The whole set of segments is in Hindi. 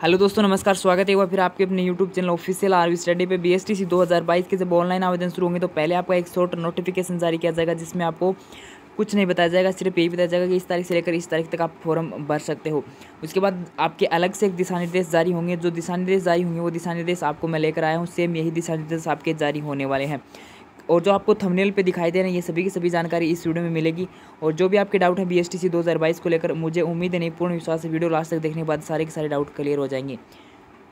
हेलो दोस्तों, नमस्कार। स्वागत है एक बार फिर आपके अपने YouTube channel official RV study पे। बीएसटीसी 2022 के जब ऑनलाइन आवेदन शुरू होंगे तो पहले आपका एक शॉर्ट नोटिफिकेशन जारी किया जाएगा, जिसमें आपको कुछ नहीं बताया जाएगा, सिर्फ यही बताया जाएगा कि इस तारीख से लेकर इस तारीख तक आप फॉर्म भर सकते हो। उसके बाद आपके अलग से एक दिशा निर्देश जारी होंगे। जो दिशा निर्देश जारी होंगे वो दिशा निर्देश आपको मैं लेकर आया हूँ। सेम यही दिशा निर्देश आपके जारी होने वाले हैं। और जो आपको थंबनेल पे दिखाई दे रहे हैं ये सभी की सभी जानकारी इस वीडियो में मिलेगी। और जो भी आपके डाउट है बीएसटीसी 2022 को लेकर, मुझे उम्मीद है, नहीं पूर्ण विश्वास है, वीडियो लास्ट तक देखने के बाद सारे के सारे डाउट क्लियर हो जाएंगे।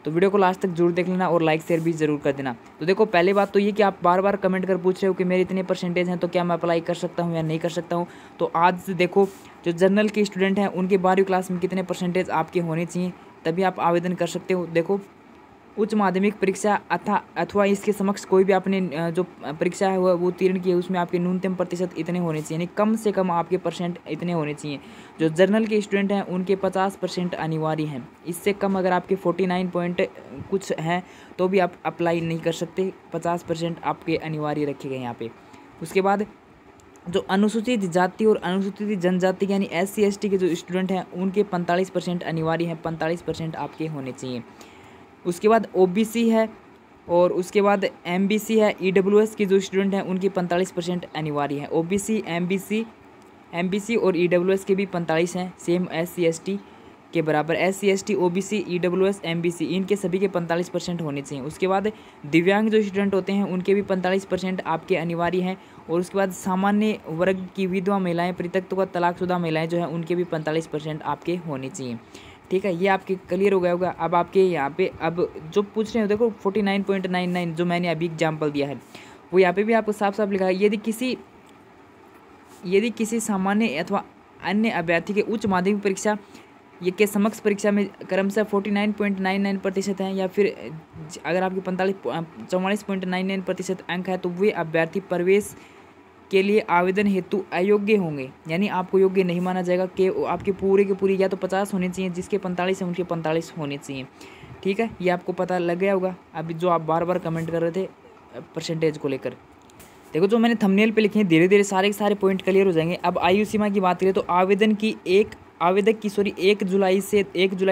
तो वीडियो को लास्ट तक जरूर देख लेना और लाइक शेयर भी जरूर कर देना। तो देखो, पहली बात तो ये कि आप बार बार कमेंट कर पूछ रहे हो कि मेरे इतने परसेंटेज हैं तो क्या मैं अप्लाई कर सकता हूँ या नहीं कर सकता हूँ। तो आज देखो, जो जनरल के स्टूडेंट हैं उनके 12वीं क्लास में कितने परसेंटेज आपके होने चाहिए, तभी आप आवेदन कर सकते हो। देखो, उच्च माध्यमिक परीक्षा अथवा इसके समक्ष कोई भी आपने जो परीक्षा है वो उत्तीर्ण की है, उसमें आपके न्यूनतम प्रतिशत इतने होने चाहिए, यानी कम से कम आपके परसेंट इतने होने चाहिए। जो जर्नल के स्टूडेंट हैं उनके 50% अनिवार्य हैं। इससे कम अगर आपके 49 पॉइंट कुछ हैं तो भी आप अप्लाई नहीं कर सकते। 50% आपके अनिवार्य रखे गए यहाँ पे। उसके बाद जो अनुसूचित जाति और अनुसूचित जनजाति यानी SC ST के जो स्टूडेंट हैं उनके 45% अनिवार्य हैं। 45% आपके होने चाहिए। उसके बाद OBC है और उसके बाद MBC है। EWS के जो स्टूडेंट हैं उनकी 45% अनिवार्य है। OBC, MBC और EWS के भी 45 हैं, सेम SC ST के बराबर। SC ST, OBC, EWS, MBC इनके सभी के 45% होने चाहिए। उसके बाद दिव्यांग जो स्टूडेंट होते हैं उनके भी 45% आपके अनिवार्य हैं। और उसके बाद सामान्य वर्ग की विधवा महिलाएँ, परित्यक्ता तलाकशुदा महिलाएँ जो हैं उनके भी 45% आपके होने चाहिए। ठीक है, ये आपके क्लियर हो गया होगा। अब आपके यहाँ पे अब जो पूछ रहे हो, देखो 49.99 जो मैंने अभी एग्जाम्पल दिया है वो यहाँ पे भी आपको साफ साफ लिखा है। यदि किसी सामान्य अथवा अन्य अभ्यर्थी के उच्च माध्यमिक परीक्षा ये के समक्ष परीक्षा में क्रमशः 49.99% हैं या फिर अगर आपके 44.99% अंक है तो वे अभ्यर्थी प्रवेश के लिए आवेदन हेतु अयोग्य होंगे, यानी आपको योग्य नहीं माना जाएगा। कि आपके पूरे के पूरी या तो 50 होने चाहिए, जिसके 45 हैं उनके 45 होने चाहिए। ठीक है, ये आपको पता लग गया होगा। अभी जो आप बार बार कमेंट कर रहे थे परसेंटेज को लेकर, देखो जो मैंने थंबनेल पे लिखे हैं धीरे धीरे सारे के सारे पॉइंट क्लियर हो जाएंगे। अब आयु सीमा की बात करें तो आवेदक की 1 जुलाई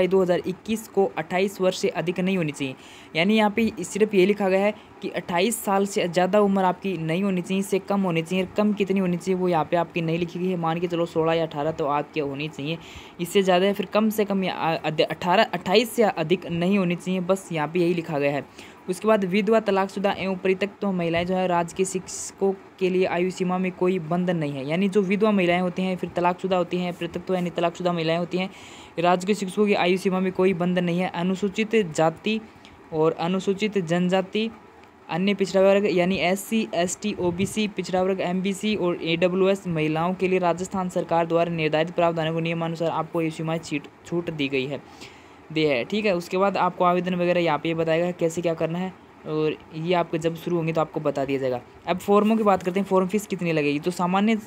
2021 को 28 वर्ष से अधिक नहीं होनी चाहिए। यानी यहाँ पे सिर्फ ये लिखा गया है कि 28 साल से ज़्यादा उम्र आपकी नहीं होनी चाहिए, इससे कम होनी चाहिए। कम कितनी होनी चाहिए वो यहाँ पे आपकी नहीं लिखी गई है। मान के चलो 16 या 18 तो आपकी होनी चाहिए। इससे ज़्यादा है फिर कम से कम 28 से अधिक नहीं होनी चाहिए, बस यहाँ पे यही लिखा गया है। उसके बाद विधवा, तलाकशुदा एवं परित्यक्ता महिलाएं जो है, राज्य के शिक्षकों के लिए आयु सीमा में कोई बंधन नहीं है। यानी जो विधवा महिलाएं होती हैं, फिर तलाकशुदा होती हैं, परित्यक्ता यानी तलाकशुदा महिलाएं होती हैं, राज्य के शिक्षकों की आयु सीमा में कोई बंधन नहीं है। अनुसूचित जाति और अनुसूचित जनजाति, अन्य पिछड़ा वर्ग यानी SC ST OBC, पिछड़ा वर्ग MBC और AWS महिलाओं के लिए राजस्थान सरकार द्वारा निर्धारित प्रावधानों को नियमानुसार आपको आयु सीमा छूट दी गई है है। ठीक है, उसके बाद आपको आवेदन वगैरह यहाँ पे बताएगा कैसे क्या करना है, और ये आपको जब शुरू होंगे तो आपको बता दिया जाएगा। अब फॉर्मों की बात करते हैं, फॉर्म फीस कितनी लगेगी। तो सामान्य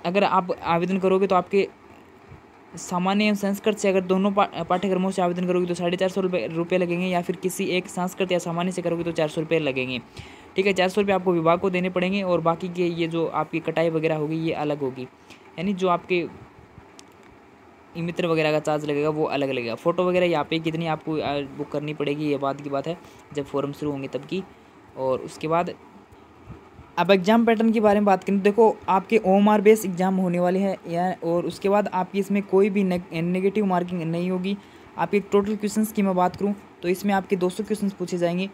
अगर आप आवेदन करोगे तो आपके सामान्य एवं संस्कृत से अगर दोनों पाठ्यक्रमों से आवेदन करोगे तो 450 रुपये लगेंगे, या फिर किसी एक संस्कृत या सामान्य से करोगे तो 400 रुपये लगेंगे। ठीक है, 400 रुपये आपको विभाग को देने पड़ेंगे और बाकी के ये जो आपकी कटाई वगैरह होगी ये अलग होगी, यानी जो आपके मित्र वगैरह का चार्ज लगेगा वो अलग लगेगा। फ़ोटो वगैरह यहाँ पे कितनी आपको बुक करनी पड़ेगी ये बाद की बात है, जब फॉर्म शुरू होंगे तब की। और उसके बाद अब एग्ज़ाम पैटर्न के बारे में बात करें तो देखो, आपके OMR बेस एग्ज़ाम होने वाले हैं या, और उसके बाद आपकी इसमें कोई भी नेगेटिव मार्किंग नहीं होगी। आपके टोटल क्वेश्चंस की मैं बात करूँ तो इसमें आपके 200 क्वेश्चंस पूछे जाएंगे।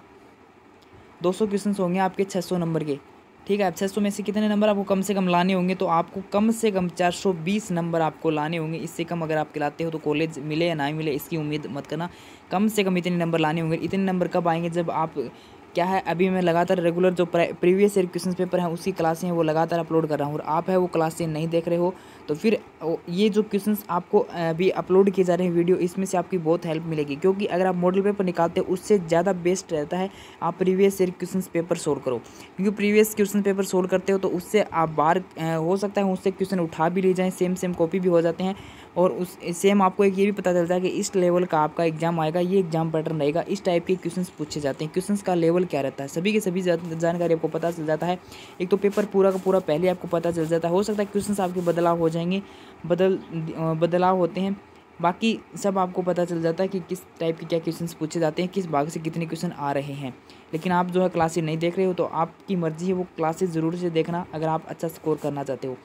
200 क्वेश्चंस होंगे आपके 600 नंबर के। ठीक है, अब 600 में से कितने नंबर आपको कम से कम लाने होंगे, तो आपको कम से कम 420 नंबर आपको लाने होंगे। इससे कम अगर आप लाते हो तो कॉलेज मिले या ना मिले इसकी उम्मीद मत करना। कम से कम इतने नंबर लाने होंगे। इतने नंबर कब आएंगे, जब आप क्या है, अभी मैं लगातार रेगुलर जो प्रीवियस ईयर क्वेश्चन पेपर हैं उसकी क्लासें हैं वो लगातार अपलोड कर रहा हूँ, और आप है वो क्लासें नहीं देख रहे हो तो फिर ये जो क्वेश्चंस आपको अभी अपलोड किए जा रहे हैं वीडियो, इसमें से आपकी बहुत हेल्प मिलेगी। क्योंकि अगर आप मॉडल पेपर निकालते हो उससे ज़्यादा बेस्ट रहता है आप previous year question paper solve करो। क्योंकि प्रीवियस क्वेश्चन पेपर सोल्व करते हो तो उससे आप बाहर हो सकता है उससे क्वेश्चन उठा भी ले जाएँ, सेम कॉपी भी हो जाते हैं, और उस सेम आपको एक ये भी पता चलता है कि इस लेवल का आपका एग्जाम आएगा, ये एग्जाम पैटर्न रहेगा, इस टाइप के क्वेश्चंस पूछे जाते हैं, क्वेश्चंस का लेवल क्या रहता है, सभी के सभी जानकारी आपको पता चल जाता है। एक तो पेपर पूरा का पूरा पहले आपको पता चल जाता है। हो सकता है क्वेश्चंस आपके बदलाव हो जाएंगे, बदलाव होते हैं, बाकी सब आपको पता चल जाता है कि किस टाइप के क्या क्वेश्चंस पूछे जाते हैं, किस भाग से कितने क्वेश्चन आ रहे हैं। लेकिन आप जो है क्लासेज नहीं देख रहे हो तो आपकी मर्जी है, वो क्लासेज ज़रूर से देखना अगर आप अच्छा स्कोर करना चाहते हो।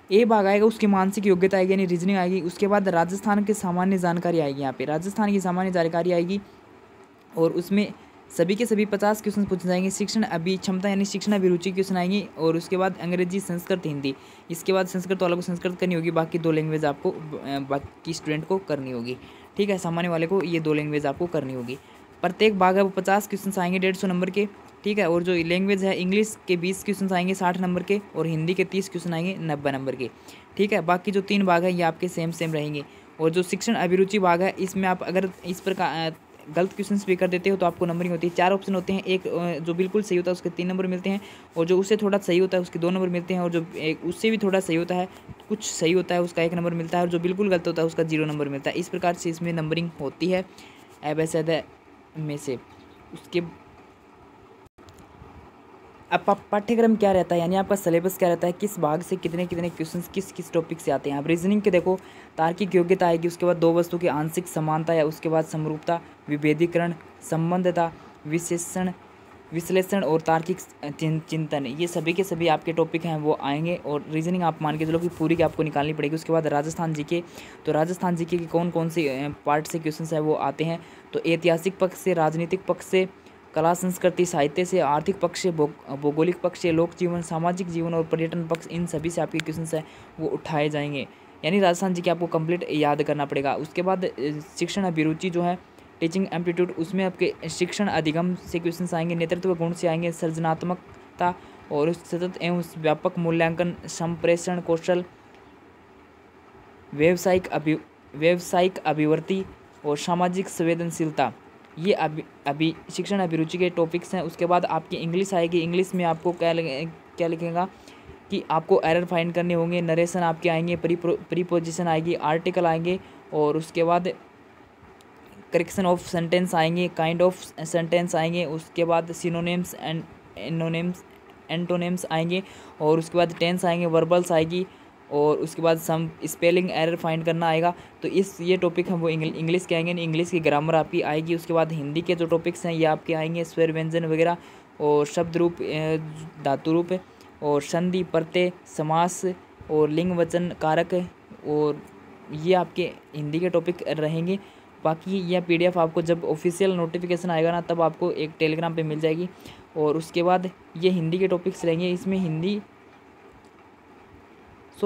ए भाग आएगा, उसकी मानसिक योग्यता आएगी यानी रीजनिंग आएगी। उसके बाद राजस्थान की सामान्य जानकारी आएगी, यहाँ पे राजस्थान की सामान्य जानकारी आएगी और उसमें सभी के सभी 50 क्वेश्चन पूछे जाएंगे। शिक्षण अभिक्षमता यानी शिक्षण अभिरुचि क्वेश्चन आएंगे और उसके बाद अंग्रेजी, संस्कृत, हिंदी। इसके बाद संस्कृत वालों को संस्कृत करनी होगी, बाकी 2 लैंग्वेज आपको बाकी स्टूडेंट को करनी होगी, ठीक है। सामान्य वाले को ये 2 लैंग्वेज आपको करनी होगी। प्रत्येक भाग है वो 50 क्वेश्चन आएंगे 150 नंबर के, ठीक है। और जो लैंग्वेज है इंग्लिश के 20 क्वेश्चन आएंगे 60 नंबर के और हिंदी के 30 क्वेश्चन आएंगे 90 नंबर के, ठीक है। बाकी जो 3 भाग है ये आपके सेम रहेंगे। और जो शिक्षण अभिरुचि भाग है इसमें आप अगर इस प्रकार गलत क्वेश्चन भी कर देते हो तो आपको नंबरिंग होती है। 4 ऑप्शन होते हैं, एक जो बिल्कुल सही होता है उसके 3 नंबर मिलते हैं और जो उससे थोड़ा सही होता है उसके 2 नंबर मिलते हैं और जो एक उससे भी थोड़ा सही होता है, कुछ सही होता है, उसका 1 नंबर मिलता है और जो बिल्कुल गलत होता है उसका 0 नंबर मिलता है। इस प्रकार से इसमें नंबरिंग होती है एबेसेड में से। उसके अब पाठ्यक्रम क्या रहता है यानी आपका सिलेबस क्या रहता है, किस भाग से कितने कितने क्वेश्चंस किस टॉपिक से आते हैं। आप रीजनिंग के देखो तार्किक योग्यता आएगी, उसके बाद 2 वस्तु की आंशिक समानता या उसके बाद समरूपता, विभेदीकरण, संबंधता, विश्लेषण और तार्किक चिंतन, ये सभी के सभी आपके टॉपिक हैं वो आएंगे। और रीजनिंग आप मान के चलो कि पूरी की आपको निकालनी पड़ेगी। उसके बाद राजस्थान जीके, तो राजस्थान जीके के कौन कौन से पार्ट से क्वेश्चन है वो आते हैं, तो ऐतिहासिक पक्ष से, राजनीतिक पक्ष से, कला संस्कृति साहित्य से, आर्थिक पक्ष से, भौगोलिक पक्ष से, लोक जीवन, सामाजिक जीवन और पर्यटन पक्ष, इन सभी से आपके क्वेश्चन है वो उठाए जाएंगे। यानी राजस्थान जी के आपको कंप्लीट याद करना पड़ेगा। उसके बाद शिक्षण अभिरुचि जो है टीचिंग एप्टीट्यूड, उसमें आपके शिक्षण अधिगम से क्वेश्चन आएंगे, नेतृत्व गुण से आएंगे, सृजनात्मकता और सतत एवं व्यापक मूल्यांकन, संप्रेषण कौशल, व्यावसायिक अभिवृत्ति और सामाजिक संवेदनशीलता, ये अभी शिक्षण अभिरुचि के टॉपिक्स हैं। उसके बाद आपकी इंग्लिश आएगी। इंग्लिश में आपको क्या लिखेगा कि आपको एरर फाइंड करने होंगे, नरेशन आपके आएंगे, प्रीपोजिशन आएगी, आर्टिकल आएंगे और उसके बाद करेक्शन ऑफ सेंटेंस आएंगे, काइंड ऑफ सेंटेंस आएंगे, उसके बाद सिनोनिम्स एंड एंटोनिम्स आएंगे और उसके बाद टेंस आएंगे, वर्बल्स आएगी और उसके बाद सम स्पेलिंग एरर फाइंड करना आएगा। तो ये टॉपिक हैं वो इंग्लिश के आएंगे। इंग्लिश की ग्रामर आपकी आएगी। उसके बाद हिंदी के जो टॉपिक्स हैं ये आपके आएंगे, स्वर व्यंजन वगैरह और शब्द रूप, धातु रूप और संधि, प्रत्यय, समास और लिंग वचन कारक, और ये आपके हिंदी के टॉपिक रहेंगे। बाकी यह PDF आपको जब ऑफिशियल नोटिफिकेशन आएगा ना तब आपको एक टेलीग्राम पे मिल जाएगी। और उसके बाद ये हिंदी के टॉपिक्स रहेंगे। इसमें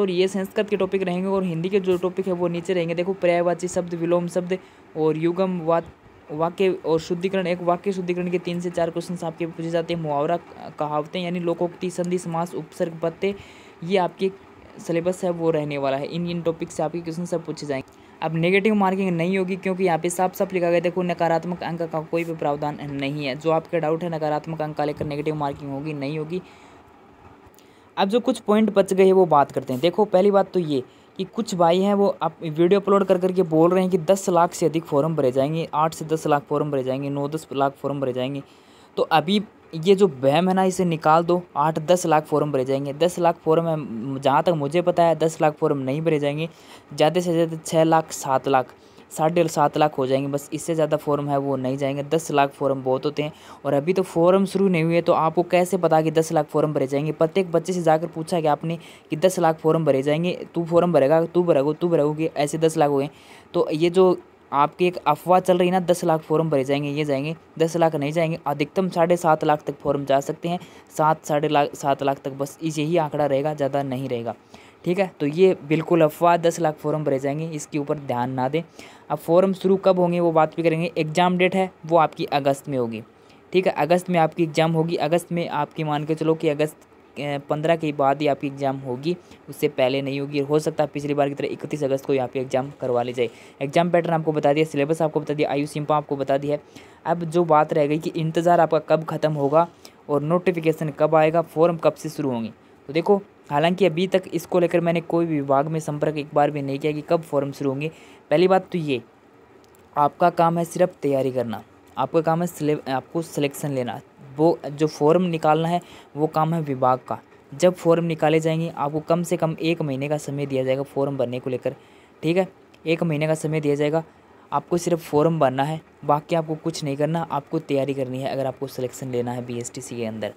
ये संस्कृत के टॉपिक रहेंगे और हिंदी के जो टॉपिक है वो नीचे रहेंगे। देखो पर्यायवाची शब्द, विलोम शब्द और युगम वाक्य और शुद्धिकरण। एक वाक्य शुद्धिकरण के 3 से 4 क्वेश्चन आपके पूछे जाते हैं। मुहावरा, कहावतें यानी लोकोक्ति, संधि, समास, उपसर्ग, प्रत्यय, ये आपके सिलेबस है वो रहने वाला है। इन टॉपिक से आपके क्वेश्चन सब पूछे जाएंगे। अब नेगेटिव मार्किंग नहीं होगी क्योंकि यहाँ पे साफ लिखा गया, देखो नकारात्मक अंक का कोई भी प्रावधान नहीं है। जो आपका डाउट है नकारात्मक अंक का लेकर नेगेटिव मार्किंग होगी नहीं होगी। अब जो कुछ पॉइंट बच गए वो बात करते हैं। देखो पहली बात तो ये कि कुछ भाई हैं वो आप वीडियो अपलोड करके बोल रहे हैं कि 10 लाख से अधिक फॉर्म भरे जाएंगे, 8 से 10 लाख फॉर्म भरे जाएंगे, 9-10 लाख फॉर्म भरे जाएंगे। तो अभी ये जो वहम है ना इसे निकाल दो। 8-10 लाख फॉर्म भरे जाएंगे। 10 लाख फॉर्म है, जहाँ तक मुझे पता है 10 लाख फॉर्म नहीं भरे जाएंगे। ज़्यादा से ज़्यादा 6 लाख, 7 लाख, 7.5 लाख हो जाएंगे, बस। इससे ज़्यादा फॉर्म है वो नहीं जाएंगे। 10 लाख फॉर्म बहुत होते हैं और अभी तो फॉर्म शुरू नहीं हुए, तो आपको कैसे पता कि 10 लाख फॉर्म भरे जाएंगे। प्रत्येक बच्चे से जाकर पूछा कि आपने कि 10 लाख फॉर्म भरे जाएंगे, तू फॉर्म भरेगा, तू भरोगे, ऐसे 10 लाख हो गए। तो ये जो आपकी एक अफवाह चल रही है ना 10 लाख फॉर्म भरे जाएंगे, ये जाएंगे 10 लाख नहीं जाएंगे। अधिकतम 7.5 लाख तक फॉर्म जा सकते हैं, 7 लाख तक, बस यही आंकड़ा रहेगा, ज़्यादा नहीं रहेगा, ठीक है। तो ये बिल्कुल अफवाह, 10 लाख फॉर्म भरे जाएंगे, इसके ऊपर ध्यान ना दें। अब फॉर्म शुरू कब होंगे वो बात भी करेंगे। एग्ज़ाम डेट है वो आपकी अगस्त में होगी, ठीक है। अगस्त में आपकी एग्ज़ाम होगी। अगस्त में आपकी मान के चलो कि अगस्त 15 के बाद ही आपकी एग्ज़ाम होगी, उससे पहले नहीं होगी। हो सकता है पिछली बार की तरह 31 अगस्त को यहाँ पे एग्ज़ाम करवा ली जाए। एग्ज़ाम पैटर्न आपको बता दिया, सिलेबस आपको बता दिया, आयु सीमा आपको बता दिया है। अब जो बात रह गई कि इंतज़ार आपका कब ख़त्म होगा और नोटिफिकेशन कब आएगा, फॉर्म कब से शुरू होंगे। तो देखो हालांकि अभी तक इसको लेकर मैंने कोई विभाग में संपर्क एक बार भी नहीं किया कि कब फॉर्म शुरू होंगे। पहली बात तो ये, आपका काम है सिर्फ तैयारी करना, आपका काम है आपको सिलेक्शन लेना। वो जो फॉर्म निकालना है वो काम है विभाग का। जब फॉर्म निकाले जाएंगे आपको कम से कम 1 महीने का समय दिया जाएगा फॉर्म भरने को लेकर, ठीक है। 1 महीने का समय दिया जाएगा। आपको सिर्फ फॉर्म भरना है, बाकी आपको कुछ नहीं करना, आपको तैयारी करनी है अगर आपको सिलेक्शन लेना है BSTC के अंदर।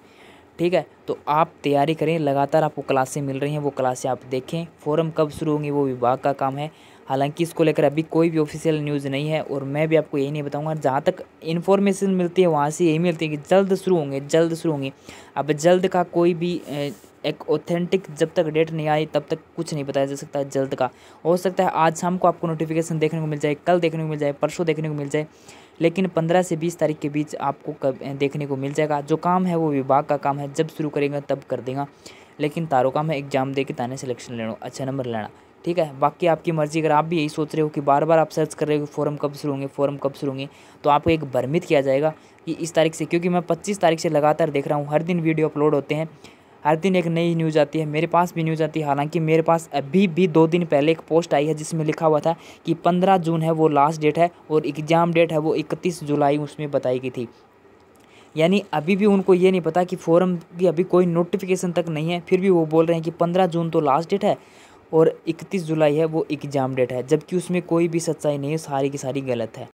ठीक है, तो आप तैयारी करें, लगातार आपको क्लासें मिल रही हैं, वो क्लासें आप देखें। फॉर्म कब शुरू होंगी वो विभाग का काम है। हालांकि इसको लेकर अभी कोई भी ऑफिशियल न्यूज़ नहीं है और मैं भी आपको यही नहीं बताऊंगा। जहाँ तक इन्फॉर्मेशन मिलती है वहाँ से यही मिलती है कि जल्द शुरू होंगे, जल्द शुरू होंगे। अब जल्द का कोई भी एक ऑथेंटिक जब तक डेट नहीं आई तब तक कुछ नहीं बताया जा सकता है जल्द का। हो सकता है आज शाम को आपको नोटिफिकेशन देखने को मिल जाए, कल देखने को मिल जाए, परसों देखने को मिल जाए, लेकिन 15 से 20 तारीख के बीच आपको कब देखने को मिल जाएगा। जो काम है वो विभाग का काम है, जब शुरू करेंगे तब कर देगा, लेकिन तारों काम है एग्जाम दे के ताने सिलेक्शन लेना, अच्छा नंबर लेना। ठीक है, बाकी आपकी मर्जी। अगर आप भी यही सोच रहे हो कि बार बार आप सर्च कर रहे हो कि फॉर्म कब शुरू होंगे, फॉर्म कब शुरू होंगे, तो आपको एक भ्रमित किया जाएगा कि इस तारीख से, क्योंकि मैं 25 तारीख से लगातार देख रहा हूँ, हर दिन वीडियो अपलोड होते हैं, हर दिन एक नई न्यूज़ आती है, मेरे पास भी न्यूज़ आती है। हालांकि मेरे पास अभी भी 2 दिन पहले एक पोस्ट आई है जिसमें लिखा हुआ था कि 15 जून है वो लास्ट डेट है और एग्ज़ाम डेट है वो 31 जुलाई उसमें बताई गई थी। यानी अभी भी उनको ये नहीं पता कि फॉर्म की अभी कोई नोटिफिकेशन तक नहीं है, फिर भी वो बोल रहे हैं कि 15 जून तो लास्ट डेट है और 31 जुलाई है वो एग्ज़ाम डेट है, जबकि उसमें कोई भी सच्चाई नहीं है, सारी की सारी गलत है।